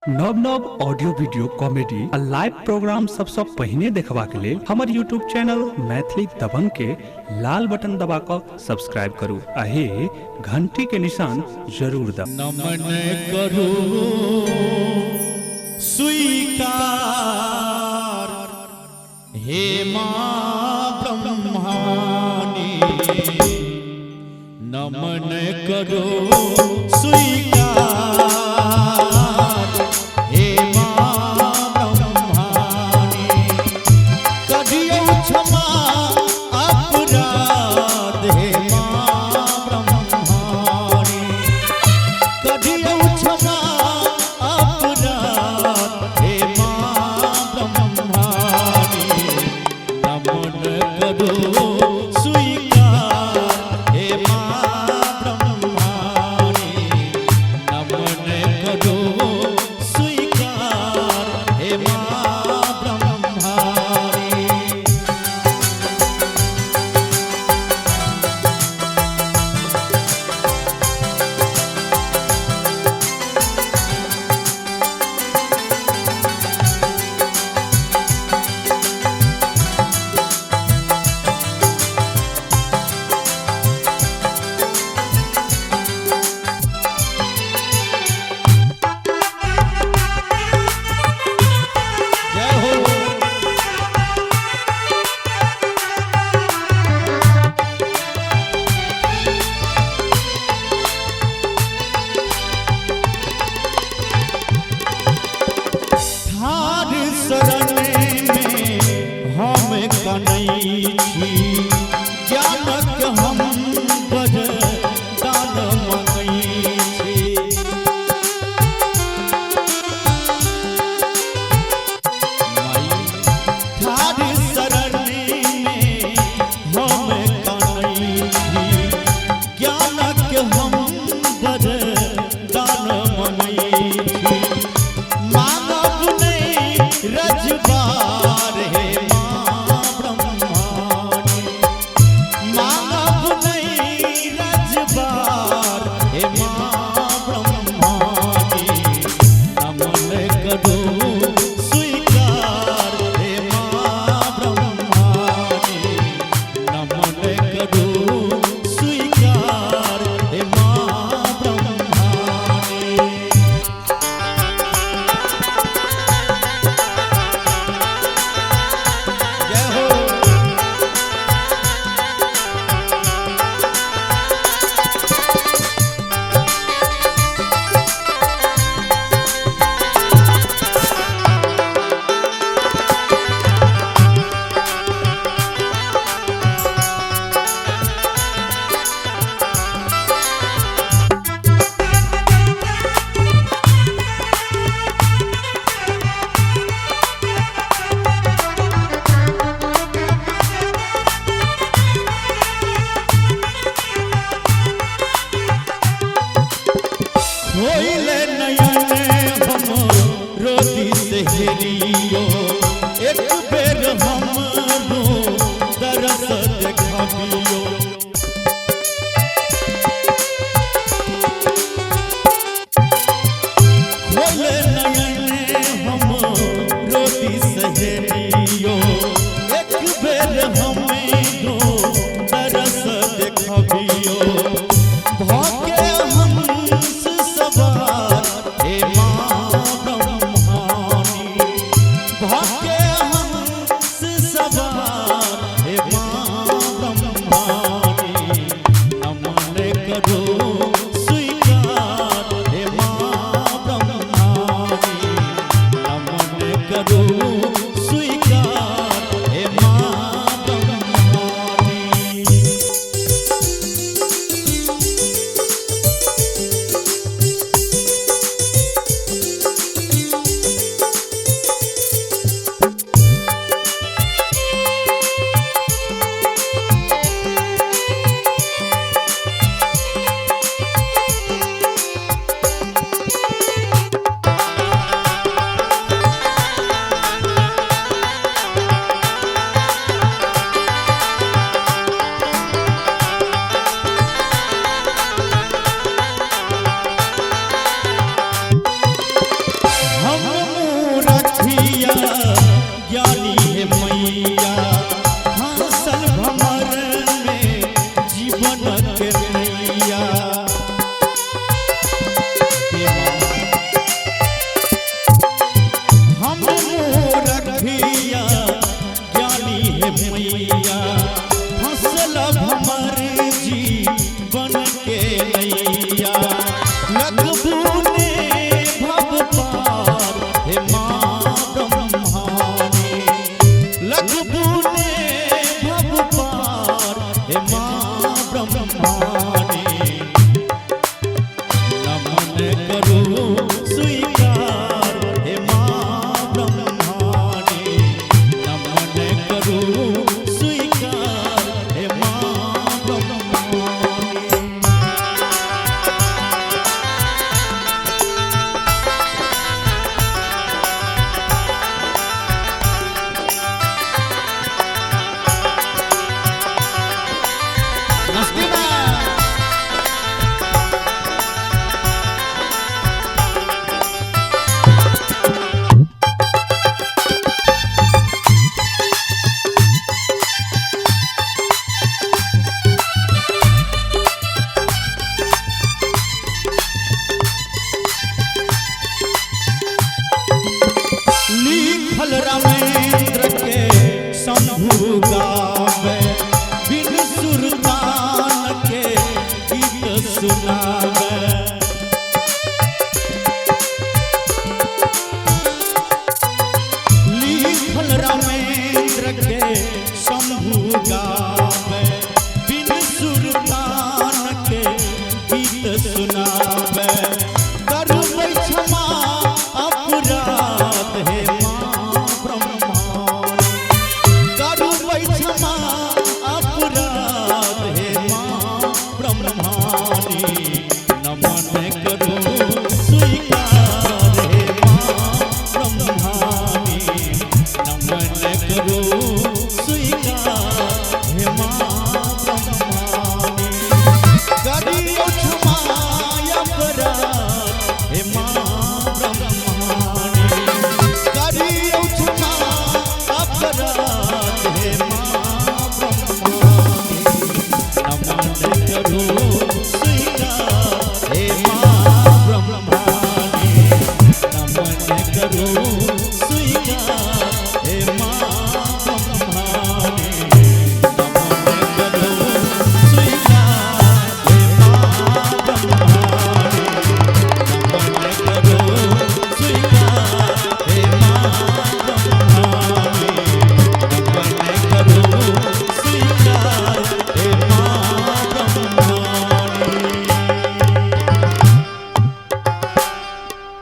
नव नव audio video comedy आ लाइव प्रोग्राम सबसे पहले देखबाक लेल हमर यूट्यूब चैनल मैथिली दबंग के लाल बटन दबा कर सब्सक्राइब करू आ हे घंटी के निशान जरूर दबाउ। नमन करू स्वीकार हे मां ब्रह्मानी, नमन करो स्वीकार हे मां ब्रह्मानी, करियो क्षमा अपराध हे मां ब्रह्मानी, करियो क्षमा अपराध हे मां ब्रह्मानी, नमन करो स्वीकार हे मां ब्रह्मानी, नमन करो स्वीकार हे मां ब्रह्मानी। जय हो। थार शरण में हम कनई छी, ज्ञानक हम वरदान मंगई छी। थार शरण में हम कनई छी, ज्ञानक हम वरदान मंगई छी। मानव नहीं रजबार हे मां ब्रह्मानी, मानव नहीं रजबार हे मां ब्रह्मानी, नमन करो स्वीकार हे मां ब्रह्मानी, नमन करो स्वीकार हे मां ब्रह्मानी। जय हो। खोइले नयन हम रोती से हेरियो, एक बेर हमरो दरस देखाबियो। खोइले नयन हम रोती से हेरियो, एक बेर हमरो दरस देखाबियो। भाग्य हंस सवार हे मां ब्रह्मानी, भाग्य हंस सवार हे मां ब्रह्मानी, नमन करो स्वीकार हे मां ब्रह्मानी, ज्ञानी है मैया हासिल भमर में जीवन के नैया हम रखिया ज्ञानी है मैया हासिल भमर जीवन के नैया लगबू ने भव पार हे माँ ब्रह्मानी लगबू ने भव पार हे माँ ब्रह्मानी नमन करो स्वीकार हे माँ ब्रह्मानी नमन करो स्वीकार हे माँ ब्रह्मानी लिखल रामेंद्र के शंभु गावे बिन सुरतान के गीत सुनावे लिखल रामेंद्र के शंभु गावे बिन सुरतान के गीत सुनावे करबै क्षमा अपराध हे माँ ब्रह्मानी करबै क्षमा अपराध हे माँ ब्रह्मानी नमन करो स्वीकार हे माँ ब्रह्मानी नमन करो स्वीकार हे माँ ब्रह्मानी करियो क्षमा अपराध हे माँ ब्रह्मानी करियो क्षमा अपराध हे माँ ब्रह्मानी नमन करो स्वीकार हे माँ ब्रह्मानी नमन करो